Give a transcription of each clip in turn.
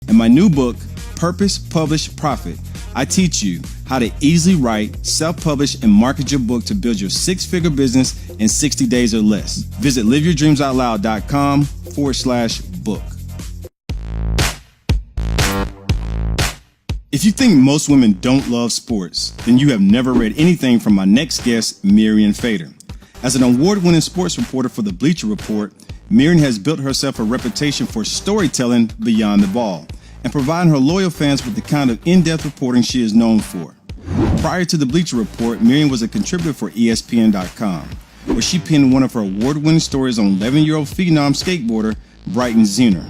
In my new book, Purpose, Publish, Profit, I teach you how to easily write, self-publish, and market your book to build your six-figure business in 60 days or less. Visit liveyourdreamsoutloud.com/book. If you think most women don't love sports, then you have never read anything from my next guest, Mirian Fader. As an award-winning sports reporter for the Bleacher Report, Mirin has built herself a reputation for storytelling beyond the ball and providing her loyal fans with the kind of in-depth reporting she is known for. Prior to the Bleacher Report, Mirin was a contributor for ESPN.com, where she penned one of her award-winning stories on 11-year-old phenom skateboarder Brighton Zehner.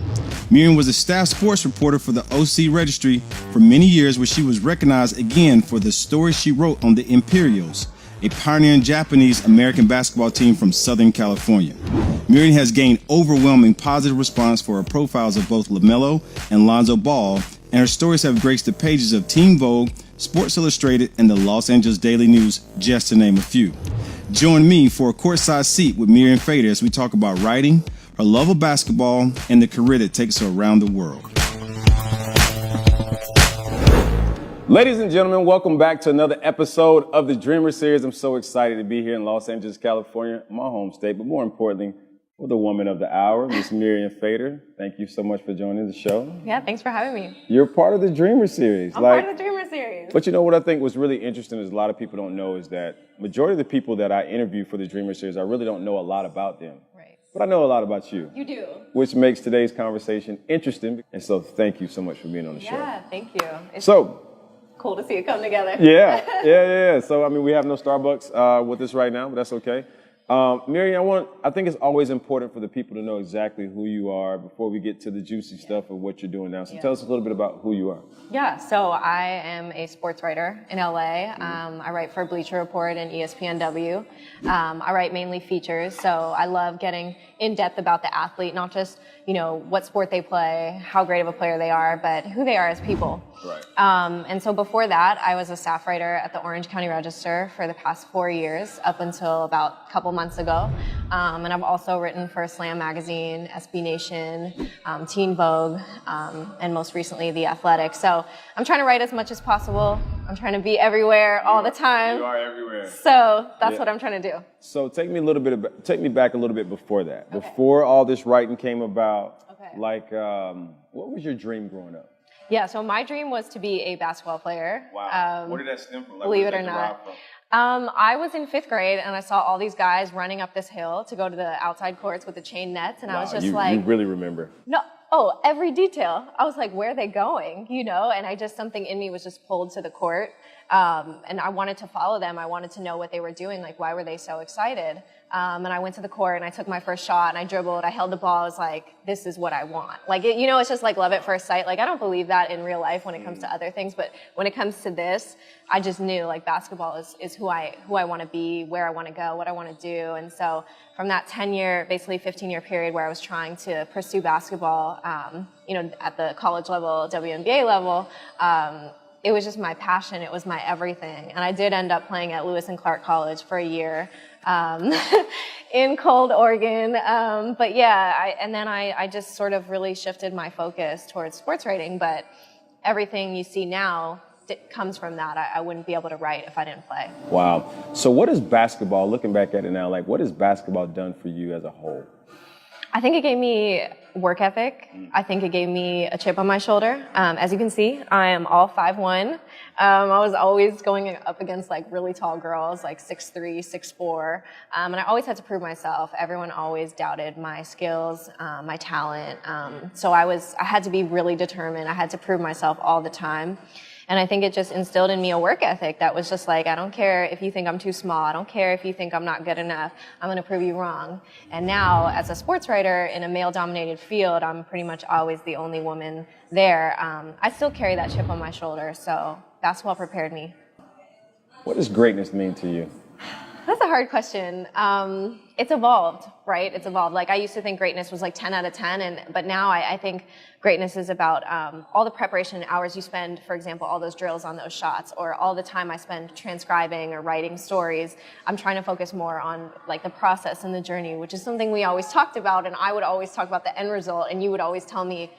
Mirin was a staff sports reporter for the OC Registry for many years, where she was recognized again for the story she wrote on the Imperials, a pioneering Japanese-American basketball team from Southern California. Mirin has gained overwhelming positive response for her profiles of both LaMelo and Lonzo Ball, and her stories have graced the pages of Teen Vogue, Sports Illustrated, and the Los Angeles Daily News, just to name a few. Join me for a courtside seat with Mirian Fader as we talk about writing, her love of basketball, and the career that takes her around the world. Ladies and gentlemen, welcome back to another episode of the Dreamer Series. I'm so excited to be here in Los Angeles, California, my home state, but more importantly, with the woman of the hour, Miss Mirian Fader. Thank you so much for joining the show. Yeah, thanks for having me. You're part of the Dreamer Series. I'm part of the Dreamer Series. But you know what I think was really interesting is a lot of people don't know is that majority of the people that I interview for the Dreamer Series, I really don't know a lot about them. Right. But I know a lot about you. You do. Which makes today's conversation interesting. And so thank you so much for being on the show. Yeah, thank you. It's cool to see it come together. Yeah. So, I mean, we have no Starbucks with us right now, but that's okay. Mirian, I think it's always important for the people to know exactly who you are before we get to the juicy stuff of what you're doing now. So tell us a little bit about who you are. Yeah, so I am a sports writer in LA. I write for Bleacher Report and ESPNW. I write mainly features, so I love getting in depth about the athlete, not just, what sport they play, how great of a player they are, but who they are as people. Right. And so before that, I was a staff writer at the Orange County Register for the past 4 years, up until about a couple months ago. And I've also written for Slam Magazine, SB Nation, Teen Vogue, and most recently The Athletic. So I'm trying to write as much as possible. I'm trying to be everywhere all the time. You are everywhere. So that's what I'm trying to do. So take me back a little bit before that. Okay. Before all this writing came about, what was your dream growing up? Yeah, so my dream was to be a basketball player. Wow. Where did that stem from? Believe it or not. I was in 5th grade and I saw all these guys running up this hill to go to the outside courts with the chain nets, and I was just you really remember? No, every detail. I was like, where are they going? And something in me was just pulled to the court. And I wanted to follow them. I wanted to know what they were doing. Like, why were they so excited? And I went to the court and I took my first shot and I dribbled. I held the ball. I was like, this is what I want. Like, it's just like love at first sight. Like, I don't believe that in real life when it comes to other things. But when it comes to this, I just knew like basketball is who I want to be, where I want to go, what I want to do. And so from that 10-year, basically 15-year period where I was trying to pursue basketball, at the college level, WNBA level, it was just my passion. It was my everything. And I did end up playing at Lewis and Clark College for a year in cold Oregon. But yeah, I just sort of really shifted my focus towards sports writing. But everything you see now comes from that. I wouldn't be able to write if I didn't play. Wow. So what is basketball, looking back at it now, what has basketball done for you as a whole? I think it gave me work ethic. I think it gave me a chip on my shoulder. As you can see, I am all 5'1". I was always going up against really tall girls, like 6'3", 6'4", and I always had to prove myself. Everyone always doubted my skills, my talent. So I had to be really determined. I had to prove myself all the time. And I think it just instilled in me a work ethic that was just like, I don't care if you think I'm too small. I don't care if you think I'm not good enough. I'm going to prove you wrong. And now, as a sports writer in a male-dominated field, I'm pretty much always the only woman there. I still carry that chip on my shoulder, so basketball prepared me. What does greatness mean to you? That's a hard question. It's evolved, right? It's evolved. I used to think greatness was 10 out of 10, but now I think greatness is about all the preparation and hours you spend, for example, all those drills on those shots, or all the time I spend transcribing or writing stories. I'm trying to focus more on the process and the journey, which is something we always talked about, and I would always talk about the end result, and you would always tell me,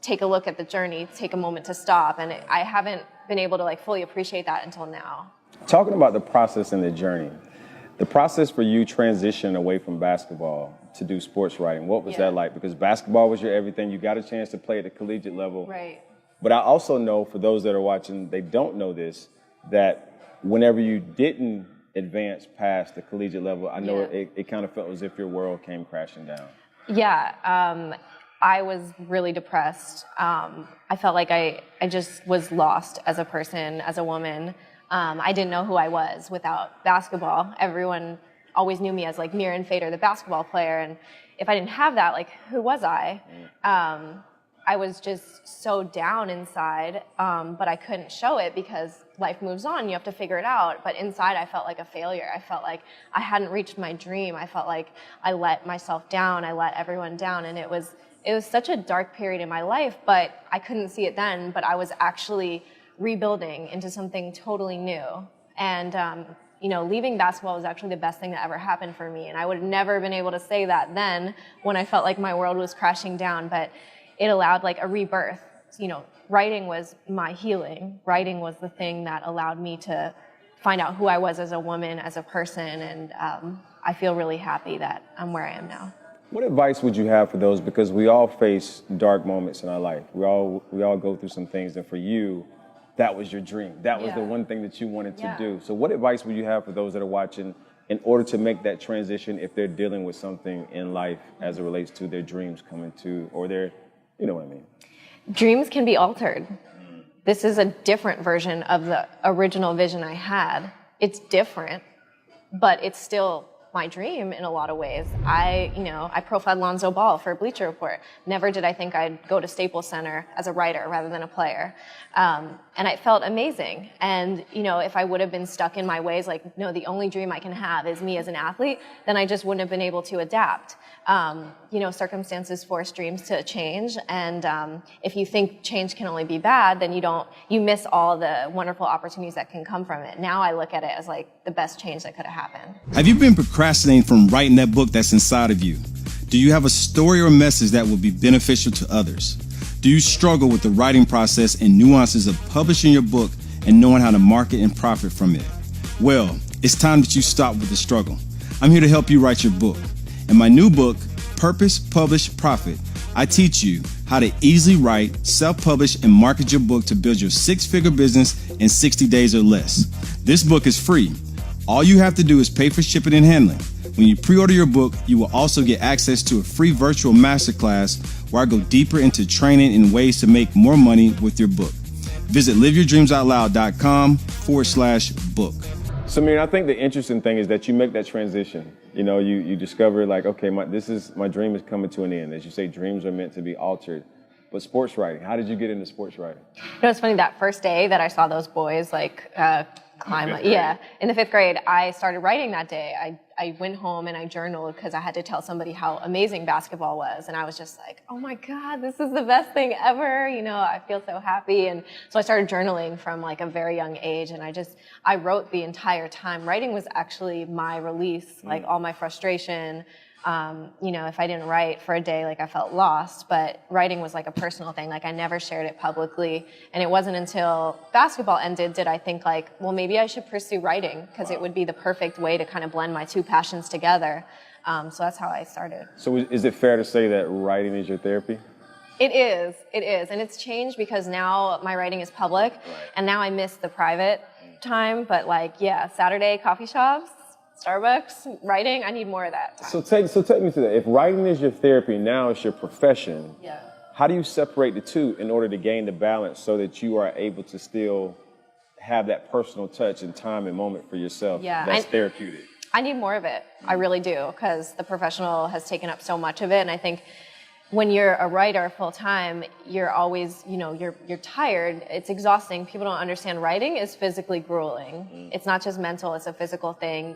take a look at the journey, take a moment to stop. And I haven't been able to like fully appreciate that until now. Talking about the process and the journey, the process for you transitioning away from basketball to do sports writing, what was that like? Because basketball was your everything. You got a chance to play at the collegiate level. Right. But I also know, for those that are watching, they don't know this, that whenever you didn't advance past the collegiate level, I know it kind of felt as if your world came crashing down. Yeah. I was really depressed. I felt like I just was lost as a person, as a woman. I didn't know who I was without basketball. Everyone always knew me as like Mirian Fader, the basketball player. And if I didn't have that, like, who was I? I was just so down inside, but I couldn't show it because life moves on. You have to figure it out. But inside, I felt like a failure. I felt like I hadn't reached my dream. I felt like I let myself down. I let everyone down. And it was such a dark period in my life, but I couldn't see it then. But I was actually rebuilding into something totally new. And, leaving basketball was actually the best thing that ever happened for me. And I would have never been able to say that then when I felt like my world was crashing down. But it allowed like a rebirth. Writing was my healing. Writing was the thing that allowed me to find out who I was as a woman, as a person. And I feel really happy that I'm where I am now. What advice would you have for those? Because we all face dark moments in our life. We all go through some things. And for you, that was your dream. That was the one thing that you wanted to do. So what advice would you have for those that are watching in order to make that transition if they're dealing with something in life as it relates to their dreams coming to, or their, you know what I mean? Dreams can be altered. This is a different version of the original vision I had. It's different, but it's still my dream in a lot of ways. I profiled Lonzo Ball for Bleacher Report. Never did I think I'd go to Staples Center as a writer rather than a player. And it felt amazing. And, if I would have been stuck in my ways, like, no, the only dream I can have is me as an athlete, then I just wouldn't have been able to adapt. Circumstances force dreams to change. And if you think change can only be bad, then you miss all the wonderful opportunities that can come from it. Now I look at it as like the best change that could have happened. Have you been procrastinating from writing that book that's inside of you? Do you have a story or message that will be beneficial to others? Do you struggle with the writing process and nuances of publishing your book and knowing how to market and profit from it? Well, it's time that you stop with the struggle. I'm here to help you write your book. In my new book, Purpose, Publish, Profit, I teach you how to easily write, self-publish, and market your book to build your six-figure business in 60 days or less. This book is free. All you have to do is pay for shipping and handling. When you pre-order your book, you will also get access to a free virtual masterclass where I go deeper into training and ways to make more money with your book. Visit liveyourdreamsoutloud.com/book. So, Mirin, I think the interesting thing is that you make that transition. You discover like, okay, my dream is coming to an end. As you say, dreams are meant to be altered. But sports writing, how did you get into sports writing? It's funny, that first day that I saw those boys climb, in the fifth grade, I started writing that day. I went home and I journaled because I had to tell somebody how amazing basketball was. And I was just like, oh my God, this is the best thing ever. I feel so happy. And so I started journaling from like a very young age. And I wrote the entire time. Writing was actually my release, like all my frustration. If I didn't write for a day, like I felt lost, but writing was like a personal thing. Like I never shared it publicly. And it wasn't until basketball ended did I think like, well, maybe I should pursue writing because it would be the perfect way to kind of blend my two passions together. So that's how I started. So is it fair to say that writing is your therapy? It is. And it's changed because now my writing is public and now I miss the private time. But Saturday coffee shops, Starbucks, writing, I need more of that time. So take me to that. If writing is your therapy, now it's your profession. Yeah. How do you separate the two in order to gain the balance so that you are able to still have that personal touch and time and moment for yourself that's therapeutic? I need more of it. I really do, because the professional has taken up so much of it. And I think when you're a writer full time, you're always, you're tired. It's exhausting. People don't understand writing is physically grueling. It's not just mental, it's a physical thing.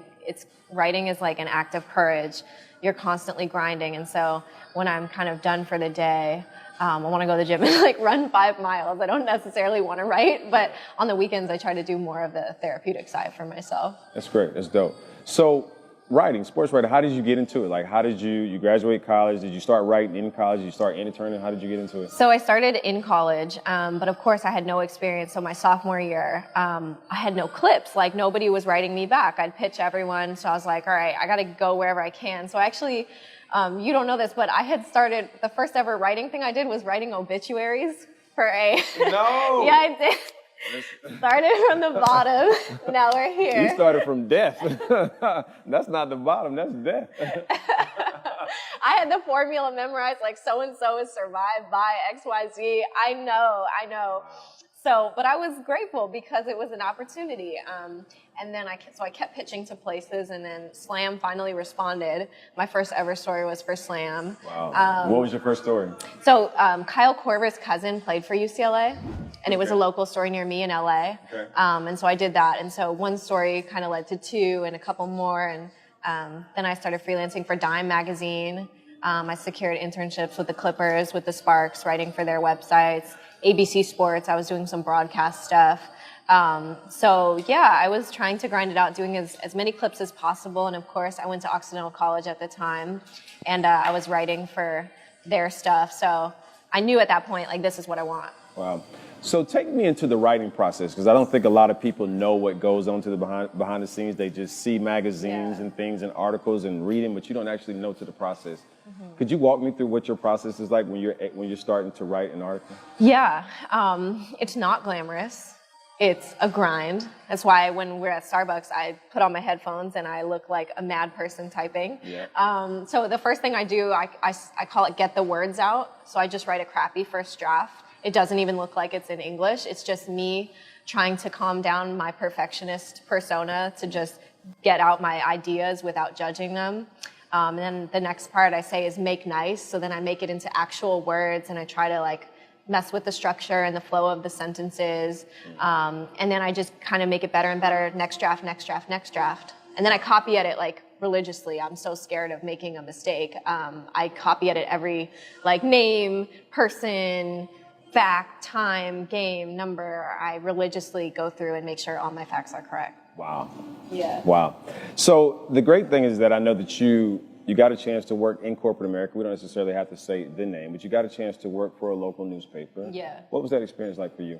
Writing is like an act of courage. You're constantly grinding. And so when I'm kind of done for the day, I want to go to the gym and run 5 miles. I don't necessarily want to write, but on the weekends I try to do more of the therapeutic side for myself. That's great. That's dope. So writing, sports writing, how did you get into it? Like, how did you graduate college? Did you start writing in college? Did you start interning? How did you get into it? So I started in college, but of course I had no experience. So my sophomore year, I had no clips. Like nobody was writing me back. I'd pitch everyone. So I was like, all right, I got to go wherever I can. So actually, you don't know this, but I had started, the first ever writing thing I did was writing obituaries for a... No! Yeah, I did. Started from the bottom. Now we're here. You started from death. That's not the bottom, that's death. I had the formula memorized, like so-and-so is survived by XYZ. I know. So, but I was grateful because it was an opportunity. And then I kept pitching to places, and then Slam finally responded. My first ever story was for Slam. Wow. What was your first story? So Kyle Korver's cousin played for UCLA, and it was a local story near me in LA. Okay. And so I did that. And so one story kind of led to two and a couple more. And then I started freelancing for Dime magazine. I secured internships with the Clippers, with the Sparks, writing for their websites. ABC Sports, I was doing some broadcast stuff. So yeah, I was trying to grind it out, doing as many clips as possible. And of course, I went to Occidental College at the time, and I was writing for their stuff. So I knew at that point, like, this is what I want. Wow. So take me into the writing process, because I don't think a lot of people know what goes on to the behind the scenes. They just see magazines and things and articles and reading, but you don't actually know to the process. Mm-hmm. Could you walk me through what your process is like when you're starting to write an article? Yeah, it's not glamorous. It's a grind. That's why when we're at Starbucks, I put on my headphones and I look like a mad person typing. Yeah. So the first thing I do, I call it get the words out. So I just write a crappy first draft. It doesn't even look like it's in English. It's just me trying to calm down my perfectionist persona to just get out my ideas without judging them. And then the next part I say is make nice. So then I make it into actual words, and I try to like mess with the structure and the flow of the sentences. And then I just kind of make it better and better. Next draft, next draft, next draft. And then I copy edit like religiously. I'm so scared of making a mistake. I copy edit every like name, person, fact, time, game, number. I religiously go through and make sure all my facts are correct. Wow. Yeah. Wow. So the great thing is that I know that you got a chance to work in corporate America. We don't necessarily have to say the name, but you got a chance to work for a local newspaper. Yeah. What was that experience like for you?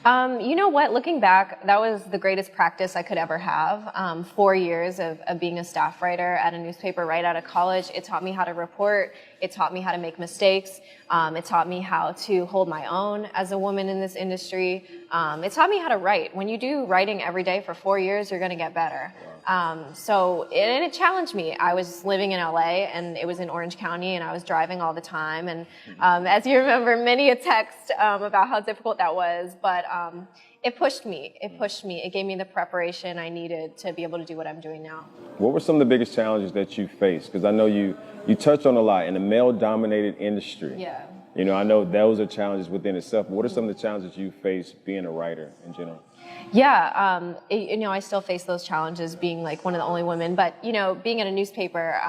You know what? Looking back, that was the greatest practice I could ever have. 4 years of being a staff writer at a newspaper right out of college. It taught me how to report. It taught me how to make mistakes. It taught me how to hold my own as a woman in this industry. It taught me how to write. When you do writing every day for 4 years, you're going to get better. So it challenged me. I was living in LA, and it was in Orange County, and I was driving all the time. And as you remember, many a text about how difficult that was. But it pushed me. It gave me the preparation I needed to be able to do what I'm doing now. What were some of the biggest challenges that you faced? Because I know you touched on a lot in a male-dominated industry. Yeah. You know, I know those are challenges within itself. But what are some of the challenges you face being a writer in general? Yeah, you know, I still face those challenges being like one of the only women. But, you know, being in a newspaper,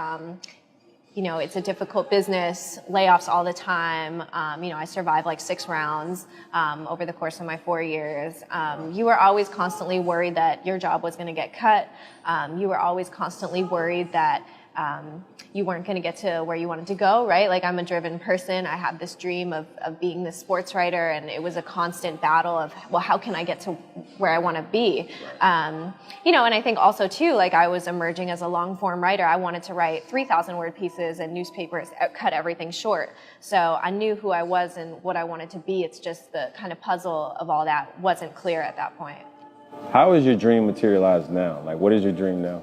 you know, it's a difficult business, layoffs all the time. You know, I survived like 6 rounds over the course of my 4 years. You were always constantly worried that your job was going to get cut. You were always constantly worried that you weren't going to get to where you wanted to go, right? Like, I'm a driven person. I had this dream of being this sports writer, and it was a constant battle of, well, how can I get to where I want to be? You know, and I think also too, like, I was emerging as a long form writer. I wanted to write 3,000 word pieces, and newspapers cut everything short. So I knew who I was and what I wanted to be. It's just the kind of puzzle of all that wasn't clear at that point. How is your dream materialized now? Like, what is your dream now?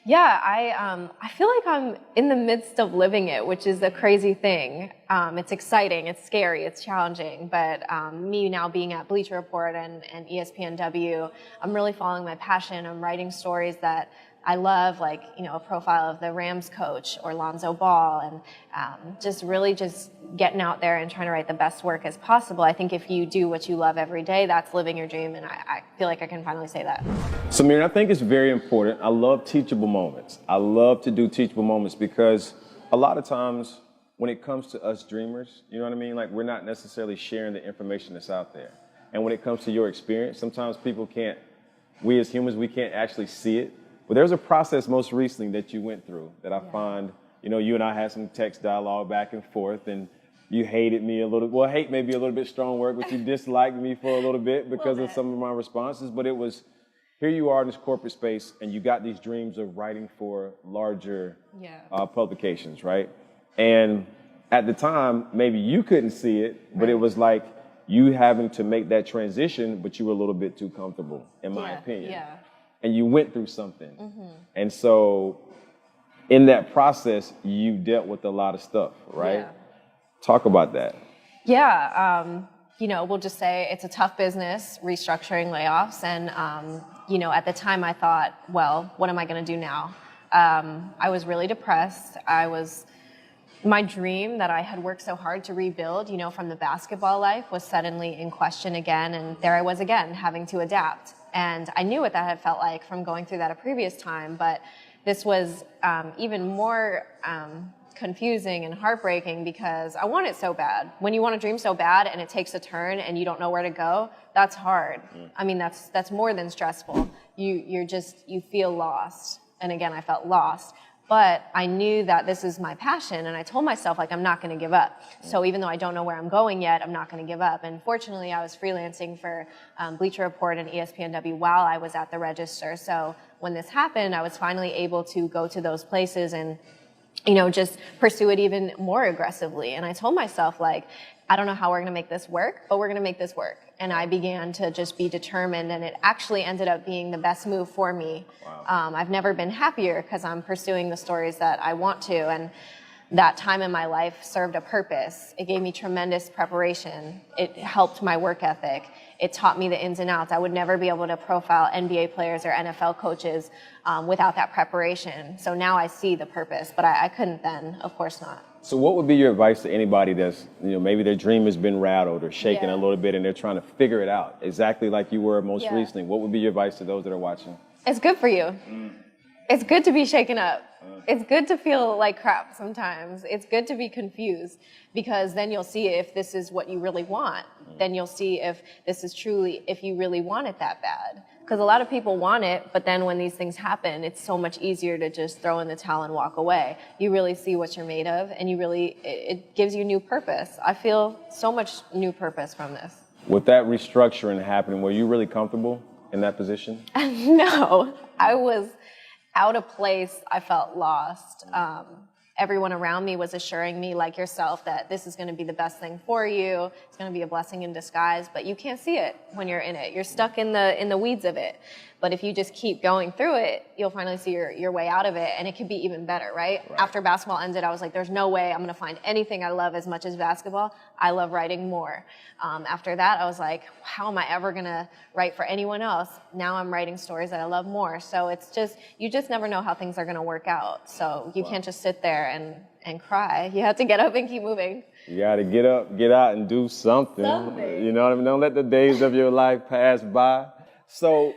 Yeah, I feel like I'm in the midst of living it, which is a crazy thing. It's exciting, it's scary, it's challenging, but me now being at Bleacher Report and ESPNW, I'm really following my passion. I'm writing stories that I love, like, you know, a profile of the Rams coach or Lonzo Ball, and just really just getting out there and trying to write the best work as possible. I think if you do what you love every day, that's living your dream, and I feel like I can finally say that. So, Mirin, I think it's very important. I love teachable moments. I love to do teachable moments because a lot of times when it comes to us dreamers, you know what I mean? Like, we're not necessarily sharing the information that's out there. And when it comes to your experience, sometimes people can't, we as humans, we can't actually see it. Well, there's a process most recently that you went through that I find, you know, you and I had some text dialogue back and forth, and you hated me a little. Well, hate may be a little bit strong word, but you disliked me for a little bit because of some of my responses. But it was, here you are in this corporate space, and you got these dreams of writing for larger publications, right? And at the time, maybe you couldn't see it, but it was like you having to make that transition, but you were a little bit too comfortable, in my opinion. Yeah. And you went through something. And so in that process, you dealt with a lot of stuff, right? Yeah. Talk about that. Yeah. You know, we'll just say it's a tough business, restructuring, layoffs. And, you know, at the time I thought, well, what am I going to do now? I was really depressed. My dream that I had worked so hard to rebuild, you know, from the basketball life was suddenly in question again. And there I was again, having to adapt. And I knew what that had felt like from going through that a previous time. But this was even more confusing and heartbreaking because I want it so bad. When you want to dream so bad and it takes a turn and you don't know where to go, that's hard. I mean, that's more than stressful. You feel lost. And again, I felt lost. But I knew that this is my passion, and I told myself, like, I'm not going to give up. So even though I don't know where I'm going yet, I'm not going to give up. And fortunately, I was freelancing for Bleacher Report and ESPNW while I was at the Register. So when this happened, I was finally able to go to those places and, you know, just pursue it even more aggressively. And I told myself, like, I don't know how we're going to make this work, but we're going to make this work. And I began to just be determined, and it actually ended up being the best move for me. Wow. I've never been happier because I'm pursuing the stories that I want to, and that time in my life served a purpose. It gave me tremendous preparation. It helped my work ethic. It taught me the ins and outs. I would never be able to profile NBA players or NFL coaches without that preparation. So now I see the purpose, but I couldn't then, of course not. So what would be your advice to anybody that's, you know, maybe their dream has been rattled or shaken a little bit and they're trying to figure it out exactly like you were most recently? What would be your advice to those that are watching? It's good for you. It's good to be shaken up. It's good to feel like crap sometimes. It's good to be confused because then you'll see if this is what you really want. Then you'll see if this is truly, if you really want it that bad. Because a lot of people want it, but then when these things happen, it's so much easier to just throw in the towel and walk away. You really see what you're made of, and it gives you new purpose. I feel so much new purpose from this. With that restructuring happening, were you really comfortable in that position? No, I was out of place. I felt lost. Everyone around me was assuring me, like yourself, that this is going to be the best thing for you. It's going to be a blessing in disguise, but you can't see it when you're in it. You're stuck in the weeds of it. But if you just keep going through it, you'll finally see your way out of it, and it could be even better, right? After basketball ended, I was like, there's no way I'm going to find anything I love as much as basketball. I love writing more. After that, I was like, how am I ever going to write for anyone else? Now I'm writing stories that I love more. So it's just, you just never know how things are going to work out. So you can't just sit there and cry. You have to get up and keep moving. You got to get up, get out, and do something. You know what I mean? Don't let the days of your life pass by. So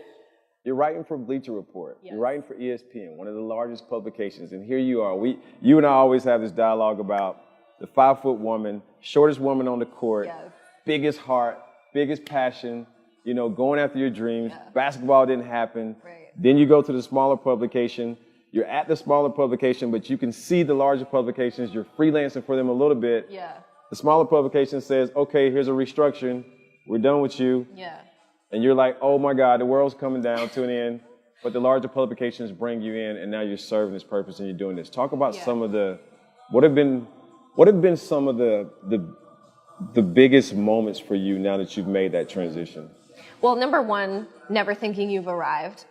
you're writing for Bleacher Report. Yes. You're writing for ESPN, one of the largest publications. And here you are. You and I always have this dialogue about the 5-foot woman, shortest woman on the court, biggest heart, biggest passion, you know, going after your dreams. Basketball didn't happen. Then you go to the smaller publication. You're at the smaller publication, but you can see the larger publications. You're freelancing for them a little bit. The smaller publication says, okay, here's a restructuring. We're done with you. And you're like, oh my God, the world's coming down to an end. But the larger publications bring you in, and now you're serving this purpose and you're doing this. Talk about some of the, what have been some of the biggest moments for you now that you've made that transition? Well, number one, never thinking you've arrived.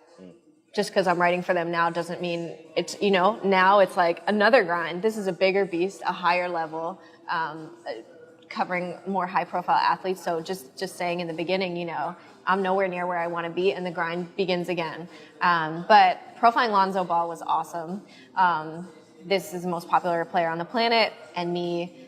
Just because I'm writing for them now doesn't mean it's, you know, now it's like another grind. This is a bigger beast, a higher level, covering more high profile athletes. So just saying in the beginning, you know, I'm nowhere near where I want to be, and the grind begins again. But profiling Lonzo Ball was awesome. This is the most popular player on the planet, and me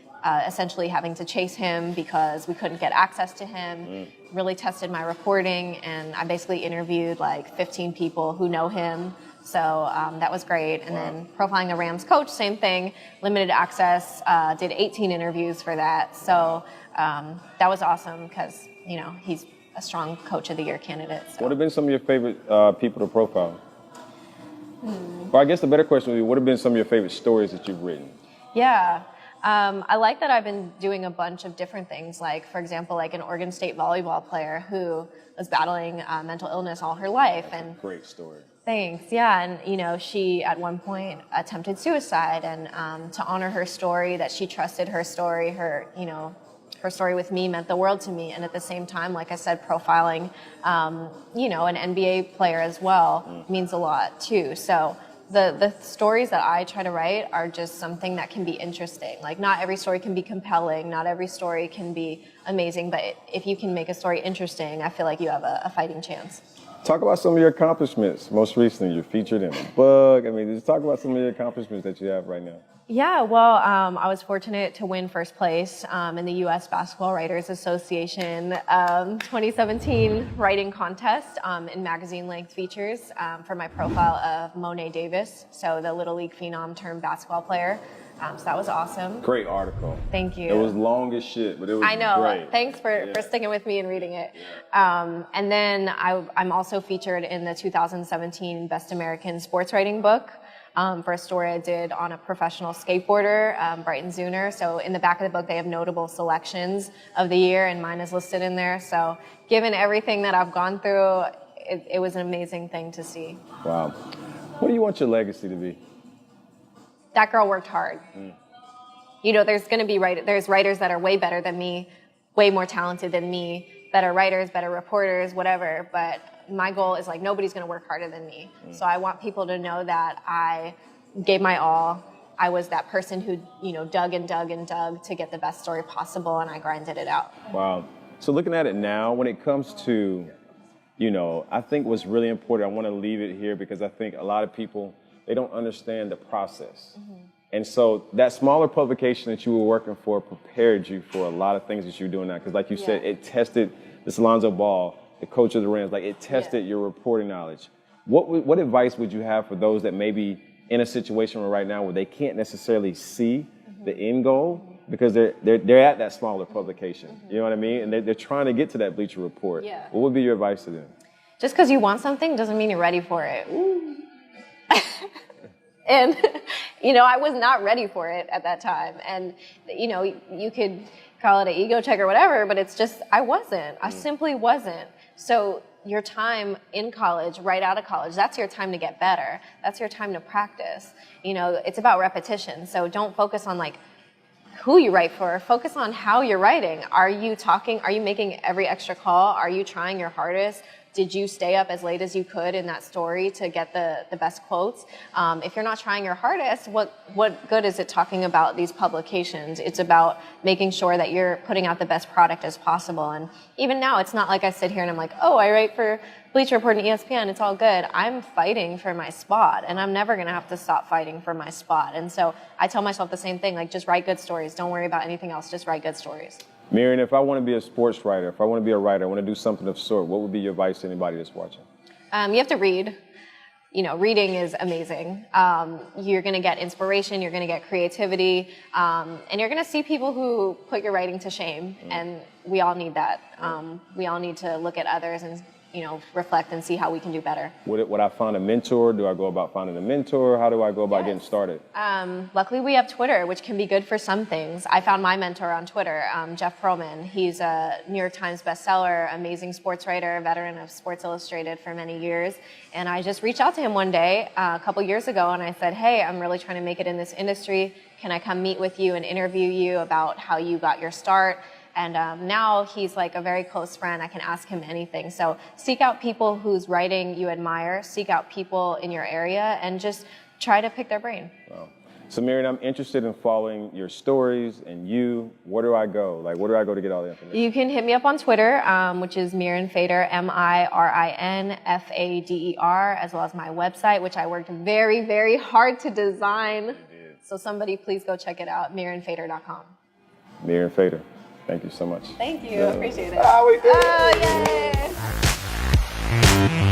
essentially having to chase him because we couldn't get access to him really tested my reporting, and I basically interviewed like 15 people who know him. So that was great. And then profiling the Rams coach, same thing, limited access, did 18 interviews for that. So that was awesome because, you know, he's a strong Coach of the Year candidate. So. What have been some of your favorite people to profile? Or I guess the better question would be, what have been some of your favorite stories that you've written? Yeah. I like that I've been doing a bunch of different things. Like, for example, like an Oregon State volleyball player who was battling mental illness all her life. That's and a great story. Thanks. Yeah. And, you know, she at one point attempted suicide, and to honor her story, that she trusted her story, her story with me meant the world to me. And at the same time, like I said, profiling, an NBA player as well means a lot too. So the stories that I try to write are just something that can be interesting. Like, not every story can be compelling, not every story can be amazing, but if you can make a story interesting, I feel like you have a fighting chance. Talk about some of your accomplishments. Most recently, you're featured in a book. I mean, just talk about some of your accomplishments that you have right now. Yeah, well, I was fortunate to win first place in the U.S. Basketball Writers Association 2017 writing contest in magazine-length features for my profile of Monet Davis, so the Little League phenom turned basketball player. So that was awesome. Great article. Thank you. It was long as shit, but it was great. I know. Thanks for sticking with me and reading it. Yeah. And then I'm also featured in the 2017 Best American Sports Writing book. For a story I did on a professional skateboarder, Brighton Zuner. So in the back of the book, they have notable selections of the year, and mine is listed in there. So given everything that I've gone through, it was an amazing thing to see. Wow. What do you want your legacy to be? That girl worked hard. You know, there's going to be there's writers that are way better than me, way more talented than me, better writers, better reporters, whatever. But my goal is, like, nobody's going to work harder than me. So I want people to know that I gave my all. I was that person who, dug and dug and dug to get the best story possible, and I grinded it out. Wow. So looking at it now, when it comes to, I think what's really important, I want to leave it here because I think a lot of people, they don't understand the process. And so that smaller publication that you were working for prepared you for a lot of things that you're doing now. Because like you said, it tested this Lonzo Ball, the coach of the Rams, like it tested your reporting knowledge. What advice would you have for those that may be in a situation right now where they can't necessarily see the end goal because they're at that smaller publication? You know what I mean? And they're trying to get to that Bleacher Report. Yeah. What would be your advice to them? Just because you want something doesn't mean you're ready for it. And, I was not ready for it at that time. And, you could call it an ego check or whatever, but it's just, I wasn't. I simply wasn't. So your time in college, right out of college, that's your time to get better. That's your time to practice. It's about repetition. So don't focus on, like, who you write for. Focus on how you're writing. Are you talking? Are you making every extra call? Are you trying your hardest? Did you stay up as late as you could in that story to get the best quotes? If you're not trying your hardest, what good is it talking about these publications? It's about making sure that you're putting out the best product as possible. And even now, it's not like I sit here and I'm like, oh, I write for Bleacher Report and ESPN, it's all good. I'm fighting for my spot, and I'm never going to have to stop fighting for my spot. And so I tell myself the same thing, like, just write good stories. Don't worry about anything else. Just write good stories. Mirian, if I want to be a sports writer, if I want to be a writer, I want to do something of sort, what would be your advice to anybody that's watching? You have to read. Reading is amazing. You're going to get inspiration, you're going to get creativity, and you're going to see people who put your writing to shame, and we all need that. We all need to look at others and reflect and see how we can do better. Would I find a mentor? Do I go about finding a mentor? How do I go about getting started? Luckily, we have Twitter, which can be good for some things. I found my mentor on Twitter, Jeff Pearlman. He's a New York Times bestseller, amazing sports writer, veteran of Sports Illustrated for many years. And I just reached out to him one day a couple years ago, and I said, hey, I'm really trying to make it in this industry. Can I come meet with you and interview you about how you got your start? And now he's like a very close friend. I can ask him anything. So seek out people whose writing you admire, seek out people in your area, and just try to pick their brain. Wow. So Mirian, I'm interested in following your stories and you. Where do I go? Like, where do I go to get all the information? You can hit me up on Twitter, which is Mirian Fader, MIRINFADER, as well as my website, which I worked very, very hard to design. So somebody please go check it out, MirianFader.com. Mirian Fader. Thank you so much. Thank you. I appreciate it. We did. Oh, yay.